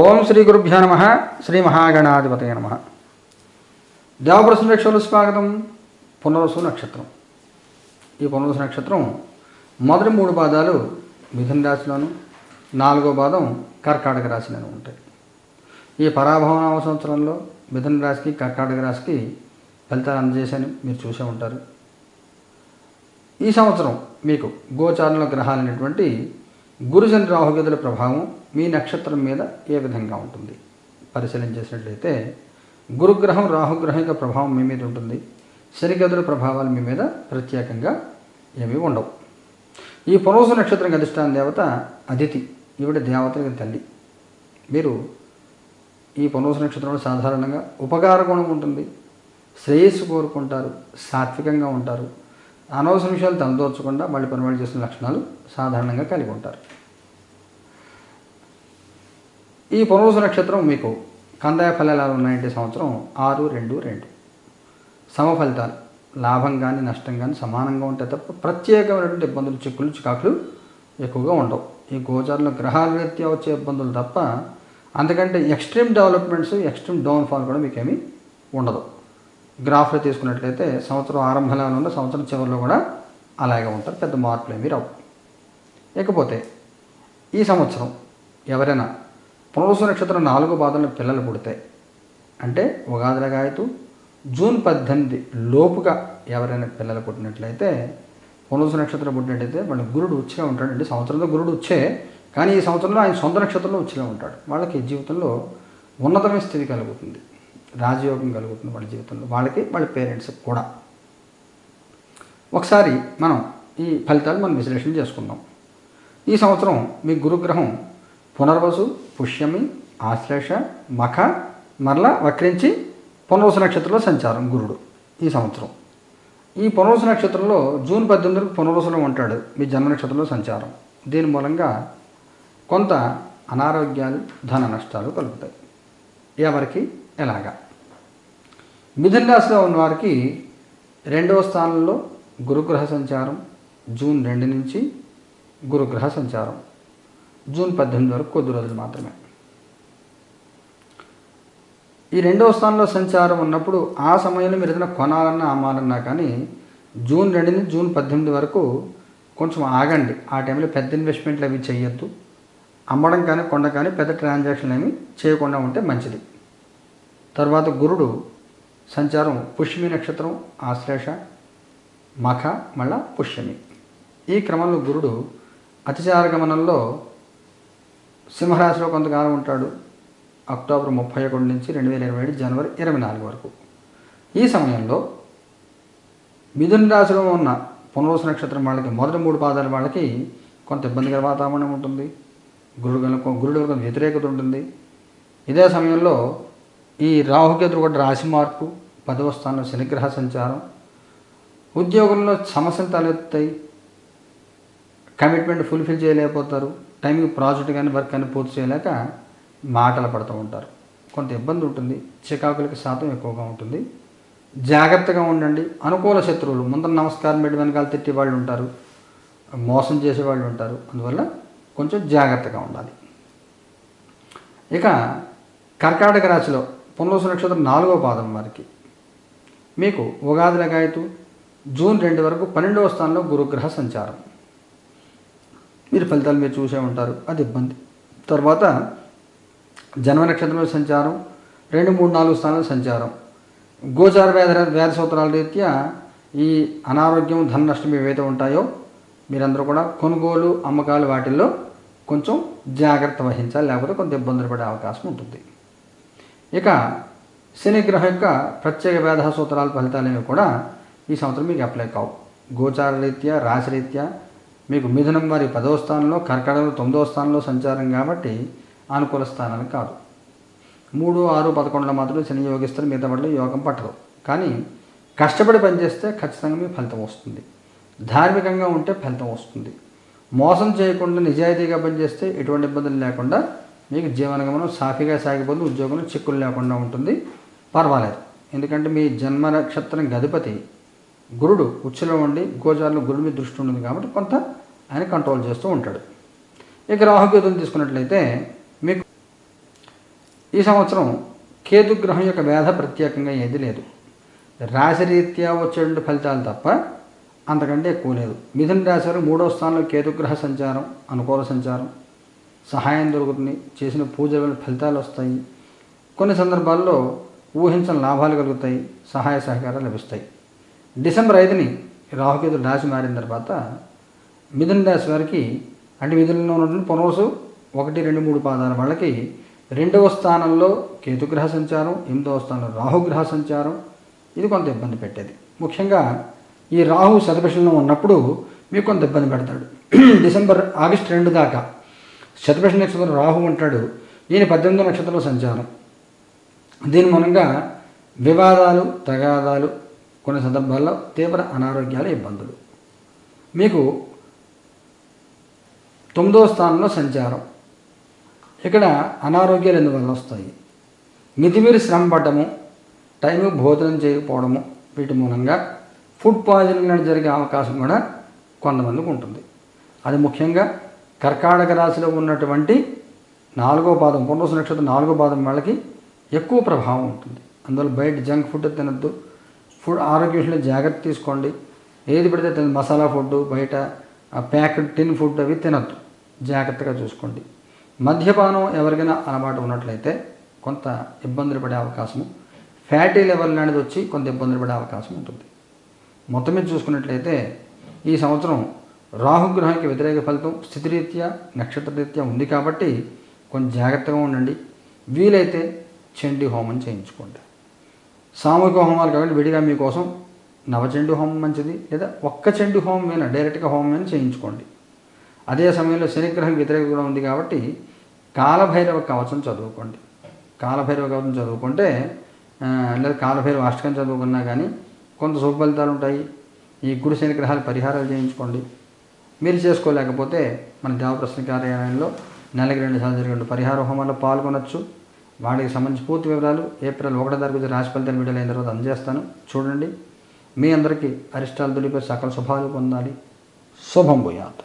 ఓం శ్రీ గురుభ్యో నమ. శ్రీ మహాగణాధిపతయ నమ. దేవప్రశ్న వీక్షకులకు స్వాగతం. పునర్వసు నక్షత్రం. ఈ పునర్వసు నక్షత్రం మొదటి 3 పాదాలు మిథున రాశిలోను, 4వ పాదం కర్కాటక రాశిలోనూ ఉంటాయి. ఈ పరాభవనామ సంవత్సరంలో మిథున రాశికి కర్కాటక రాశికి ఫలితాలు అందజేశాను, మీరు చూసే ఉంటారు. ఈ సంవత్సరం మీకు గోచారంలో గ్రహాలైనటువంటి గురు శని రాహుకేతుల ప్రభావం మీ నక్షత్రం మీద ఏ విధంగా ఉంటుంది పరిశీలించేసినట్లయితే, గురుగ్రహం రాహుగ్రహం యొక్క ప్రభావం మీ మీద ఉంటుంది. శనికేతుల ప్రభావాలు మీ మీద ప్రత్యేకంగా ఏమీ ఉండవు. ఈ పునర్వసు నక్షత్రం అధిష్టాన దేవత అదితి, ఈవిడ దేవతలకు తల్లి. మీరు ఈ పునర్వసు నక్షత్రంలో సాధారణంగా ఉపకార గుణం ఉంటుంది, శ్రేయస్సు కోరుకుంటారు, సాత్వికంగా ఉంటారు, అనవసర విషయాలు తలదోర్చకుండా మళ్ళీ పనివాళ్ళు చేసిన లక్షణాలు సాధారణంగా కలిగి ఉంటారు. ఈ పునర్వసు నక్షత్రం మీకు కందాయ ఫలాలు ఉన్నాయంటే సంవత్సరం 6-2-2 సమ ఫలితాలు, లాభం కానీ నష్టం కానీ సమానంగా ఉంటాయి తప్ప ప్రత్యేకమైనటువంటి ఇబ్బందులు, చిక్కులు, చికాకులు ఎక్కువగా ఉండవు. ఈ గోచారంలో గ్రహాల రీత్యా వచ్చే ఇబ్బందులు తప్ప అంతకంటే ఎక్స్ట్రీమ్ డెవలప్మెంట్స్, ఎక్స్ట్రీమ్ డౌన్ఫాల్ కూడా మీకేమీ ఉండదు. గ్రాఫ్లో తీసుకున్నట్లయితే సంవత్సరం ఆరంభంలో ఉన్న సంవత్సరం చివరిలో కూడా అలాగే ఉంటారు, పెద్ద మార్పులు ఏమీ రావు. ఇకపోతే ఈ సంవత్సరం ఎవరైనా పునర్వసు నక్షత్రం 4వ పాదంలో పిల్లలు పుడితే, అంటే ఉగాదిగాయతు జూన్ 18 లోపుగా ఎవరైనా పిల్లలు పుట్టినట్లయితే, పునర్వసు నక్షత్రం పుట్టినట్లయితే వాళ్ళు గురుడు ఉచ్చగా ఉంటాడండి. సంవత్సరంలో గురుడు వచ్చే, కానీ ఈ సంవత్సరంలో ఆయన సొంత నక్షత్రంలో ఉచ్చగా ఉంటాడు. వాళ్ళకి జీవితంలో ఉన్నతమైన స్థితి కలుగుతుంది, రాజయోగం కలుగుతుంది వాళ్ళ జీవితంలో, వాళ్ళకి వాళ్ళ పేరెంట్స్కి కూడా. ఒకసారి మనం ఈ ఫలితాలు మనం విశ్లేషణ చేసుకుందాం. ఈ సంవత్సరం మీ గురుగ్రహం పునర్వసు, పుష్యమి, ఆశ్లేష, మఖ మరలా వక్రించి పునర్వసు నక్షత్రంలో సంచారం గురుడు ఈ సంవత్సరం. ఈ పునర్వసు నక్షత్రంలో జూన్ 18 పునర్వసులో ఉంటాడు, మీ జన్మ నక్షత్రంలో సంచారం. దీని మూలంగా కొంత అనారోగ్యాలు, ధన నష్టాలు కలుగుతాయి. ఎవరికి ఎలాగా? మిథున రాశిలో ఉన్నవారికి 2వ స్థానంలో గురుగ్రహ సంచారం జూన్ 2 నుంచి గురుగ్రహ సంచారం జూన్ 18 వరకు కొద్ది రోజులు మాత్రమే. ఈ 2వ స్థానంలో సంచారం ఉన్నప్పుడు ఆ సమయంలో మీరు ఏదైనా కొనాలన్నా అమ్మాలన్నా కానీ జూన్ 2 నుంచి జూన్ 18 వరకు కొంచెం ఆగండి. ఆ టైంలో పెద్ద ఇన్వెస్ట్మెంట్లు అవి చేయొద్దు. అమ్మడం కానీ కొండ కానీ పెద్ద ట్రాన్సాక్షన్లు ఏమి చేయకుండా ఉంటే మంచిది. తర్వాత గురుడు సంచారం పుష్యమి నక్షత్రం, ఆశ్లేష, మఖ మళ్ళా పుష్యమి. ఈ క్రమంలో గురుడు అతిచార గమనంలో సింహరాశిలో కొంతకాలం ఉంటాడు, అక్టోబర్ 31 నుంచి 2027 జనవరి 24 వరకు. ఈ సమయంలో మిథున రాశిలో ఉన్న పునర్వసు నక్షత్రం వాళ్ళకి మొదటి 3 పాదాల వాళ్ళకి కొంత ఇబ్బందికర వాతావరణం ఉంటుంది, గురుడు కొంత వ్యతిరేకత ఉంటుంది. ఇదే సమయంలో ఈ రాహుకేతుడు కూడా రాశి మార్పు, 10వ స్థానంలో శనిగ్రహ సంచారం, ఉద్యోగంలో సమస్యలు తలెత్తాయి, కమిట్మెంట్ ఫుల్ఫిల్ చేయలేకపోతారు, టైంకి ప్రాజెక్ట్ కానీ వర్క్ కానీ పూర్తి చేయలేక మాటలు పడుతూ ఉంటారు. కొంత ఇబ్బంది ఉంటుంది, చికాకులకి శాతం ఎక్కువగా ఉంటుంది. జాగ్రత్తగా ఉండండి. అనుకూల శత్రువులు, ముందర నమస్కారం పెట్టి వెనకాల తిట్టే వాళ్ళు ఉంటారు, మోసం చేసేవాళ్ళు ఉంటారు. అందువల్ల కొంచెం జాగ్రత్తగా ఉండాలి. ఇక కర్కాటక రాశిలో పునర్వసు నక్షత్రం 4వ పాదం వారికి మీకు ఉగాది లగాయతు జూన్ 2 వరకు 12వ స్థానంలో గురుగ్రహ సంచారం. మీరు ఫలితాలు మీరు చూసే ఉంటారు, అది ఇబ్బంది. తర్వాత జన్మ నక్షత్రంలో సంచారం, 2, 3, 4 స్థానాల సంచారం. గోచార వ్యాధి సూత్రాల రీత్యా ఈ అనారోగ్యం, ధన నష్టం ఏవైతే ఉంటాయో మీరందరూ కూడా కొనుగోలు, అమ్మకాలు వాటిల్లో కొంచెం జాగ్రత్త వహించాలి, లేకపోతే కొంత ఇబ్బందులు పడే అవకాశం ఉంటుంది. ఇక శనిగ్రహం యొక్క ప్రత్యేక వ్యాధ సూత్రాల ఫలితాలు కూడా ఈ సంవత్సరం మీకు అప్లై కావు. గోచార రీత్యా, రాశి రీత్యా మీకు మిథునం వారి 10వ స్థానంలో, కర్కాటకం 9వ స్థానంలో సంచారం కాబట్టి అనుకూల స్థానాలు కాదు. 3, 6, 11 మాత్రం శని యోగిస్తారు, మిగతా వాటిలో యోగం పట్టదు. కానీ కష్టపడి పనిచేస్తే ఖచ్చితంగా మీకు ఫలితం వస్తుంది. ధార్మికంగా ఉంటే ఫలితం వస్తుంది. మోసం చేయకుండా నిజాయితీగా పనిచేస్తే ఎటువంటి ఇబ్బందులు లేకుండా మీకు జీవనగమనం సాఫీగా సాగిపోతుంది, ఉద్యోగంలో చిక్కులు లేకుండా ఉంటుంది. పర్వాలేదు, ఎందుకంటే మీ జన్మ నక్షత్రం అధిపతి గురుడు ఉచ్చులో ఉండి గోచారంలో గురుడు మీద దృష్టి ఉంటుంది కాబట్టి కొంత ఆయన కంట్రోల్ చేస్తూ ఉంటాడు. ఇక రాహుకేతుని తీసుకున్నట్లయితే మీకు ఈ సంవత్సరం కేతుగ్రహం యొక్క వేధ ప్రత్యేకంగా ఏది లేదు. రాశిరీత్యా వచ్చేటువంటి ఫలితాలు తప్ప అంతకంటే ఎక్కువ లేదు. మిథున రాశి వారు 3వ స్థానంలో కేతుగ్రహ సంచారం, అనుకూల సంచారం, సహాయం దొరుకుతుంది, చేసిన పూజల వల్ల ఫలితాలు వస్తాయి, కొన్ని సందర్భాల్లో ఊహించని లాభాలు కలుగుతాయి, సహాయ సహకారాలు లభిస్తాయి. డిసెంబర్ 5ని రాహుకేతులు రాశి మారిన తర్వాత మిథున రాశి వారికి, అంటే మిథునంలో ఉన్నటువంటి పునర్వసు 1, 2, 3 పాదాల వాళ్ళకి 2వ స్థానంలో కేతుగ్రహ సంచారం, 8వ స్థానంలో రాహుగ్రహ సంచారం, ఇది కొంత ఇబ్బంది పెట్టేది. ముఖ్యంగా ఈ రాహు శతభిషంలో ఉన్నప్పుడు మీకు కొంత ఇబ్బంది పెడతాడు. ఆగస్టు 2 దాకా శతభిష నక్షత్రం రాహు ఉంటాడు. ఈయన 18వ నక్షత్రంలో సంచారం. దీని మూలంగా వివాదాలు, తగాదాలు, కొన్ని సందర్భాల్లో తీవ్ర అనారోగ్యాలు, ఇబ్బందులు. మీకు 9వ స్థానంలో సంచారం. ఇక్కడ అనారోగ్యాలు ఎందువల్ల వస్తాయి? మితిమీరి శ్రమ పడటము, టైంకి భోజనం చేయకపోవడము, వీటి మూలంగా ఫుడ్ పాయిజనింగ్ అనేది జరిగే అవకాశం కూడా కొంతమందికి ఉంటుంది. అది ముఖ్యంగా కర్కాటక రాశిలో ఉన్నటువంటి 4వ పాదం, పునర్వసు నక్షత్రం 4వ పాదం వాళ్ళకి ఎక్కువ ప్రభావం ఉంటుంది. అందువల్ల బయట జంక్ ఫుడ్ తినద్దు, ఫుడ్ ఆరోగ్య విషయంలో జాగ్రత్త తీసుకోండి. ఏది పడితే తినద్దు, మసాలా ఫుడ్, బయట ప్యాకెట్ టిన్ ఫుడ్ అవి తినద్దు, జాగ్రత్తగా చూసుకోండి. మద్యపానం ఎవరికైనా అలవాటు ఉన్నట్లయితే కొంత ఇబ్బందులు పడే అవకాశము, ఫ్యాటీ లెవెల్ అనేది వచ్చి కొంత ఇబ్బందులు పడే అవకాశం ఉంటుంది. మొత్తం మీద చూసుకున్నట్లయితే ఈ సంవత్సరం రాహుగ్రహానికి వ్యతిరేక ఫలితం స్థితిరీత్యా, నక్షత్రరీత్యా ఉంది కాబట్టి కొంచెం జాగ్రత్తగా ఉండండి. వీలైతే చండీ హోమం చేయించుకోండి. సామూహిక హోమాలు కాబట్టి విడిగా మీకోసం నవచండీ హోమం మంచిది, లేదా ఒక్క చండీ హోమం అయినా డైరెక్ట్గా హోమం అయినా చేయించుకోండి. అదే సమయంలో శనిగ్రహం వ్యతిరేక కూడా ఉంది కాబట్టి కాలభైరవ కవచం చదువుకోండి. కాలభైరవ కవచం చదువుకుంటే, లేదా కాలభైరవ అష్టకం చదువుకున్నా కానీ కొంత శుభ ఫలితాలు ఉంటాయి. ఈ గురు శనిగ్రహాలు పరిహారాలు చేయించుకోండి. మీరు చేసుకోలేకపోతే మన దేవప్రశ్న కార్యాలయంలో నెలకి 2 సార్లు జరిగే పరిహార హోమాల్లో పాల్గొనవచ్చు. వాటికి సంబంధించి పూర్తి వివరాలు ఏప్రిల్ 1 తారీఖు రాశి ఫలితాలు వీడియోలు అయిన తర్వాత అందజేస్తాను, చూడండి. మీ అందరికీ అరిష్టాలు తొలిపే సకల శుభాలు పొందాలి. శుభం భూయాత్.